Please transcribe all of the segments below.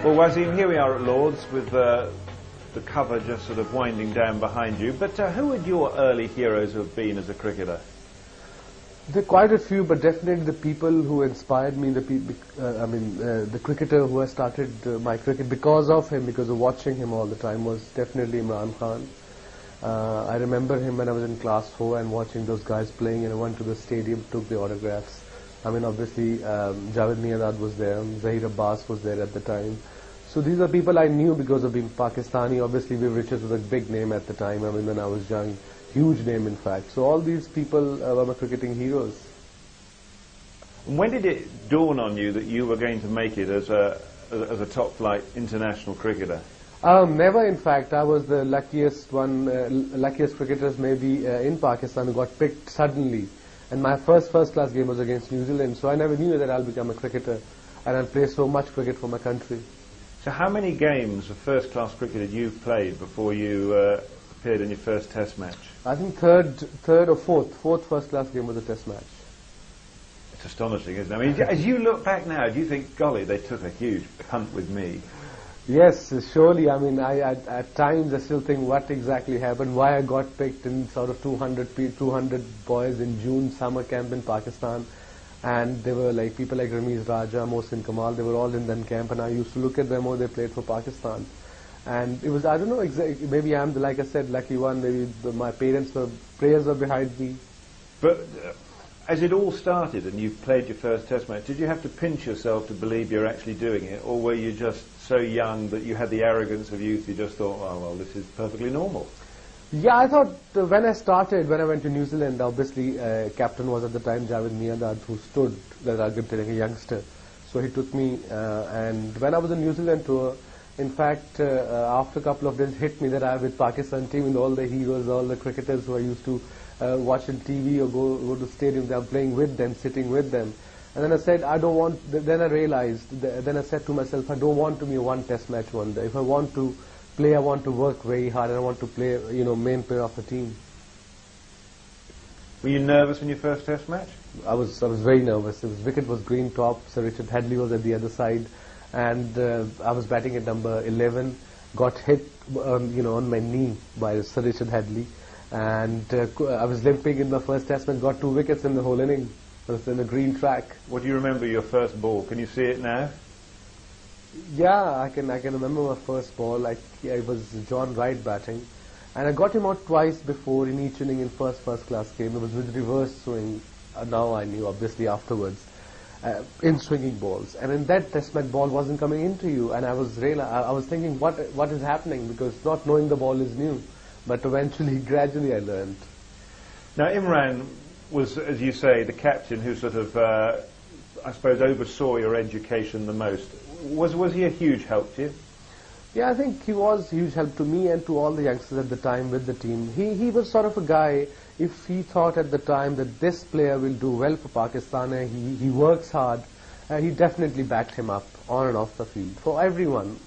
Well, Wasim, here we are at Lord's with the cover just sort of winding down behind you. But who would your early heroes have been as a cricketer? There are quite a few, but definitely the people who inspired me, the cricketer who I started my cricket because of him, because of watching him all the time, was definitely Imran Khan. I remember him when I was in class 4 and watching those guys playing, and I went to the stadium, took the autographs. I mean, obviously, Javed Miandad was there, Zahir Abbas was there at the time. So these are people I knew because of being Pakistani. Obviously, Viv Richards was a big name at the time, I mean, when I was young. Huge name, in fact. So all these people were my cricketing heroes. When did it dawn on you that you were going to make it as a top-flight international cricketer? Never, in fact. I was the luckiest cricketers maybe in Pakistan who got picked suddenly. And my first-class game was against New Zealand, so I never knew that I'll become a cricketer and I'll play so much cricket for my country. So how many games of first-class cricket had you played before you appeared in your first Test match? I think third or fourth first-class game was a Test match. It's astonishing, isn't it? I mean, as you look back now, do you think, golly, they took a huge punt with me? Yes, surely. I mean, at times I still think what exactly happened, why I got picked in sort of 200 boys in June summer camp in Pakistan, and they were like people like Ramiz Raja, Mohsin Kamal, they were all in that camp, and I used to look at them, they played for Pakistan. And it was, I don't know exactly, maybe I'm the, like I said, lucky one, maybe my prayers were behind me. But as it all started and you played your first Test match, did you have to pinch yourself to believe you're actually doing it, or were you just so young that you had the arrogance of youth, you just thought, oh well, this is perfectly normal? Yeah, I thought when I went to New Zealand, obviously captain was at the time Javed Miandad, who stood the rugged a youngster. So he took me, and when I was in New Zealand tour, in fact, after a couple of days, hit me that I was with Pakistan team and all the heroes, all the cricketers who I used to watch on TV or go to stadiums, I'm playing with them, sitting with them. And then I said, I don't want, then I realized, then I said to myself, I don't want to be one Test match one day. If I want to play, I want to work very hard, and I want to play, main player of the team. Were you nervous in your first Test match? I was very nervous. His wicket was green top, Sir Richard Hadley was at the other side, and I was batting at number 11, got hit, on my knee by Sir Richard Hadley, and I was limping in my first Test match, got 2 wickets in the whole inning. It was in a green track. What do you remember your first ball? Can you see it now? Yeah, I can remember my first ball. It was John Wright batting, and I got him out twice before in each inning in first class game. It was with reverse swing. Now I knew, obviously afterwards, in swinging balls, and in that Test match ball wasn't coming into you, and I was thinking what is happening, because not knowing the ball is new, but eventually gradually I learned. Now Imran was, as you say, the captain who sort of, I suppose, oversaw your education the most. Was he a huge help to you? Yeah, I think he was a huge help to me and to all the youngsters at the time with the team. He was sort of a guy, if he thought at the time that this player will do well for Pakistan, and he works hard, he definitely backed him up on and off the field for everyone.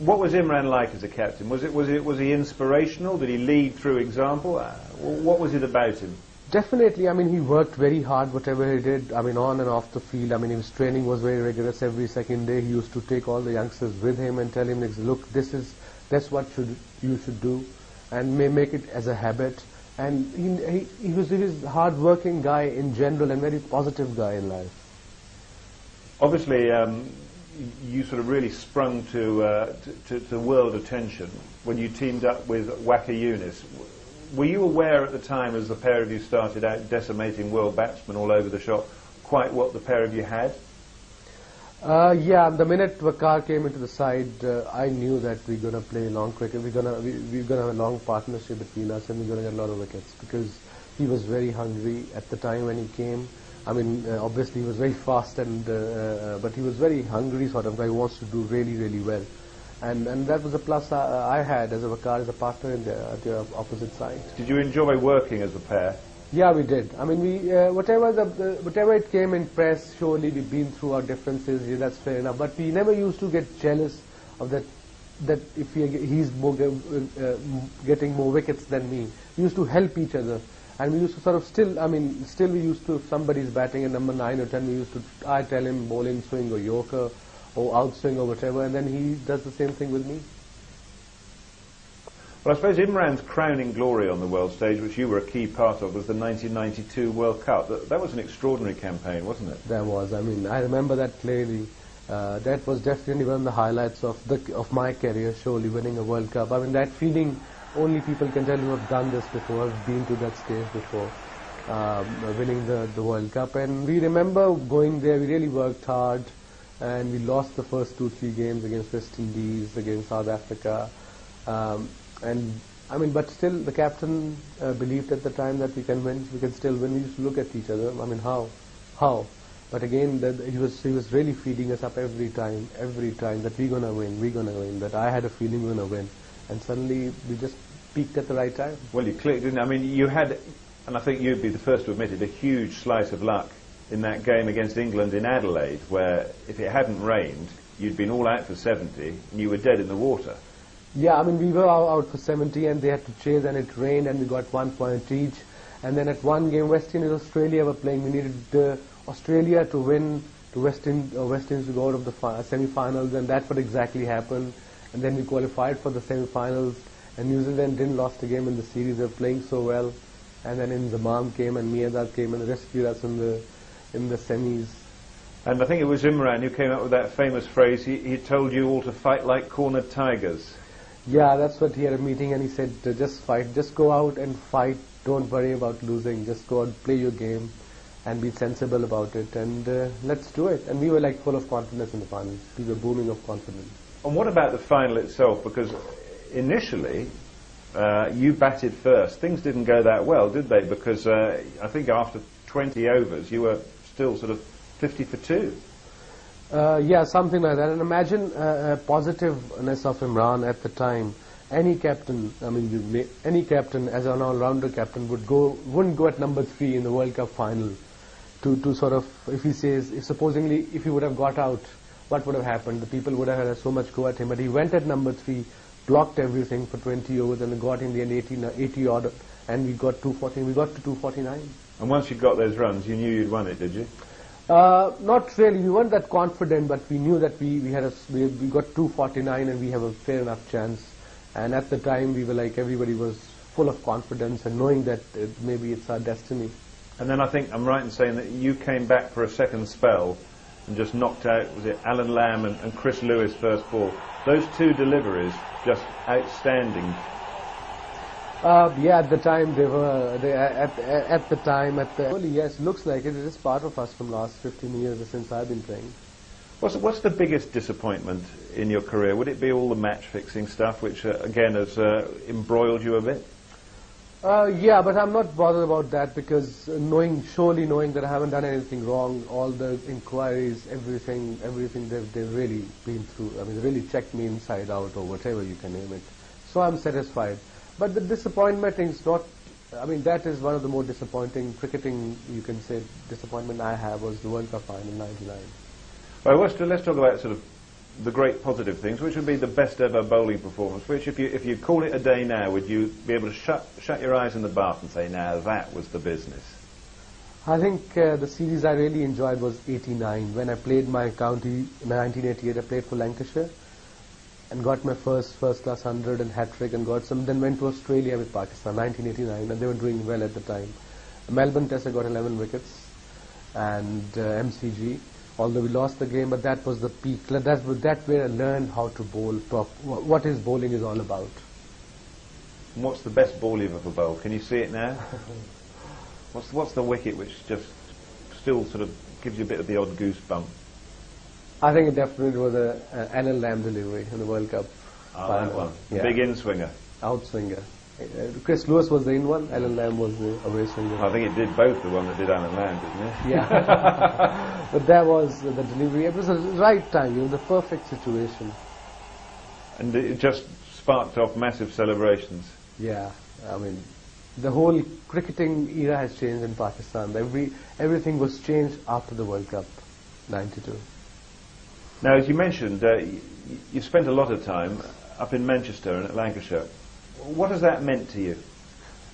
What was Imran like as a captain? Was he inspirational? Did he lead through example? What was it about him? Definitely. I mean, he worked very hard, whatever he did, I mean, on and off the field. I mean, his training was very rigorous every second day. He used to take all the youngsters with him and tell him, look, that's what you should do, and make it as a habit. And he was a hard-working guy in general, and very positive guy in life. Obviously, you sort of really sprung to world attention when you teamed up with Waqar Younis. Were you aware at the time, as the pair of you started out decimating world batsmen all over the shop, quite what the pair of you had? Yeah, the minute Waqar came into the side, I knew that we're going to play long cricket. We're going to have a long partnership between us, and we're going to get a lot of wickets, because he was very hungry at the time when he came. I mean, obviously he was very fast, but he was very hungry sort of guy who wants to do really, really well. And that was a plus I had as a Waqar, as a partner at the opposite side. Did you enjoy working as a pair? Yeah, we did. I mean, whatever it came in press, surely we've been through our differences. Yeah, that's fair enough. But we never used to get jealous of that if he's getting more wickets than me. We used to help each other, and we used to sort of still we used to, if somebody's batting at number 9 or 10, I tell him bowling swing or Yorker, or outswing or whatever, and then he does the same thing with me. Well, I suppose Imran's crowning glory on the world stage, which you were a key part of, was the 1992 World Cup. That was an extraordinary campaign, wasn't it? That was. I mean, I remember that clearly. That was definitely one of the highlights of my career, surely winning a World Cup. I mean, that feeling, only people can tell who have done this before, have been to that stage before, winning the World Cup. And we remember going there, we really worked hard, and we lost the first 2-3 games against West Indies, against South Africa. And I mean, but still the captain believed at the time that we can win, we can still win. We used to look at each other, I mean, how? But again, he was really feeding us up every time that we're gonna win, that I had a feeling we're gonna win. And suddenly we just peaked at the right time. Well, you clicked, didn't you? I mean, you had, and I think you'd be the first to admit it, a huge slice of luck in that game against England in Adelaide, where if it hadn't rained, you'd been all out for 70 and you were dead in the water. Yeah, I mean, we were out for 70 and they had to chase, and it rained, and we got 1 point each. And then at one game, West Indies, Australia were playing. We needed Australia to win, to West Indies to go out of the semi-finals, and that's what exactly happened. And then we qualified for the semi-finals, and New Zealand didn't lost a game in the series. They were playing so well. And then Inzamam came and Miyadad came and rescued us in the semis. And I think it was Imran who came up with that famous phrase, he told you all to fight like cornered tigers. Yeah, that's what he had a meeting, and he said, just fight, just go out and fight, don't worry about losing, just go out, play your game and be sensible about it, and let's do it. And we were like full of confidence in the finals. We were booming of confidence. And what about the final itself? Because initially you batted first. Things didn't go that well, did they? Because I think after 20 overs you were still sort of 50 for 2. Yeah, something like that. And imagine positiveness of Imran at the time. Any captain, I mean, any captain as an all-rounder captain wouldn't go at number 3 in the World Cup final to sort of, if he says, if he would have got out, what would have happened? The people would have had so much go at him. But he went at number 3, blocked everything for 20 overs, and got in the end 80 odd, and we got 240. We got to 249. And once you got those runs, you knew you'd won it, did you? Not really. We weren't that confident, but we knew that we got 249 and we have a fair enough chance. And at the time, we were like, everybody was full of confidence and knowing that maybe it's our destiny. And then I think I'm right in saying that you came back for a second spell and just knocked out, was it Alan Lamb and Chris Lewis first ball? Those 2 deliveries, just outstanding. Yeah, at the time yes, looks like it is part of us from last 15 years since I've been playing. What's the biggest disappointment in your career? Would it be all the match fixing stuff, which again has embroiled you a bit? Yeah, but I'm not bothered about that, because knowing that I haven't done anything wrong, all the inquiries, everything they've really been through. I mean, they really checked me inside out, or whatever you can name it. So I'm satisfied. But the disappointment is not, I mean, that is one of the more disappointing cricketing, you can say, disappointment I have was the World Cup final in '99. Well, let's talk about sort of the great positive things. Which would be the best ever bowling performance? Which, if you call it a day now, would you be able to shut your eyes in the bath and say, now that was the business? I think the series I really enjoyed was '89, when I played my county in 1988. I played for Lancashire and got my first class 100 and hat-trick, and then went to Australia with Pakistan, 1989, and they were doing well at the time. Melbourne Test I got 11 wickets, and MCG, although we lost the game, but that was the peak. That's where I learned how to bowl, what bowling is all about. And what's the best ball you've ever bowled? Can you see it now? What's the wicket which just still sort of gives you a bit of the odd goosebump? I think it definitely was an Alan Lamb delivery in the World Cup. That one. Yeah. Big in-swinger. Outswinger. Chris Lewis was the in one, Alan Lamb was the away swinger. I think it did both, the one that did Alan Lamb, didn't it? Yeah. But that was the delivery. It was the right time, the perfect situation. And it just sparked off massive celebrations. Yeah, I mean, the whole cricketing era has changed in Pakistan. Everything was changed after the World Cup, '92. Now, as you mentioned, you spent a lot of time up in Manchester and at Lancashire. What has that meant to you?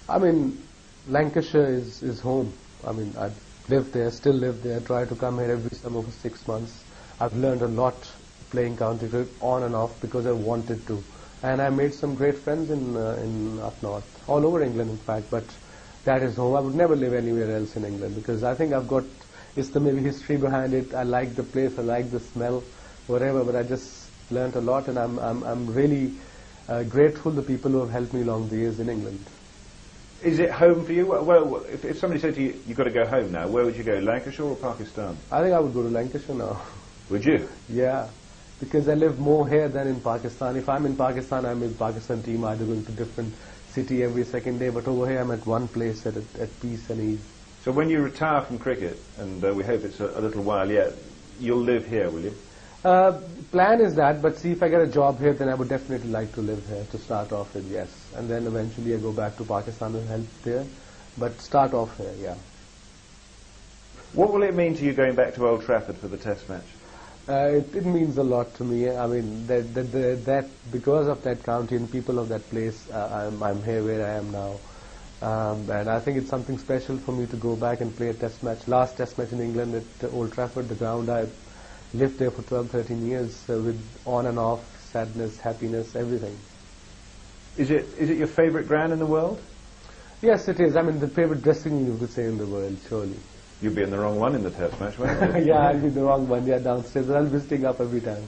I mean, Lancashire is home. I mean, I've lived there, still live there, try to come here every summer for 6 months. I've learned a lot playing county cricket on and off because I wanted to. And I made some great friends in up north, all over England in fact, but that is home. I would never live anywhere else in England because I think I've got, it's the maybe history behind it. I like the place, I like the smell, whatever, but I just learnt a lot, and I'm really grateful to the people who have helped me along the years in England. Is it home for you? Well, if somebody said to you, you've got to go home now, where would you go, Lancashire or Pakistan? I think I would go to Lancashire now. Would you? Yeah, because I live more here than in Pakistan. If I'm in Pakistan, I'm with Pakistan team, either going to different city every second day, but over here I'm at one place at peace and ease. So when you retire from cricket, and we hope it's a little while yet, you'll live here, will you? Plan is that, but see, if I get a job here, then I would definitely like to live here to start off with, yes. And then eventually I go back to Pakistan and help there. But start off here, yeah. What will it mean to you going back to Old Trafford for the Test match? It means a lot to me. I mean, that because of that county and people of that place, I'm here where I am now. And I think it's something special for me to go back and play a Test match. Last Test match in England at Old Trafford, the ground I lived there for 12, 13 years with on and off, sadness, happiness, everything. Is it your favourite ground in the world? Yes, it is. I mean, the favourite dressing room, you could say, in the world, surely. You'd be in the wrong one in the Test match, won't you? Yeah, I'll be in the wrong one, yeah, downstairs. I'll be staying up every time.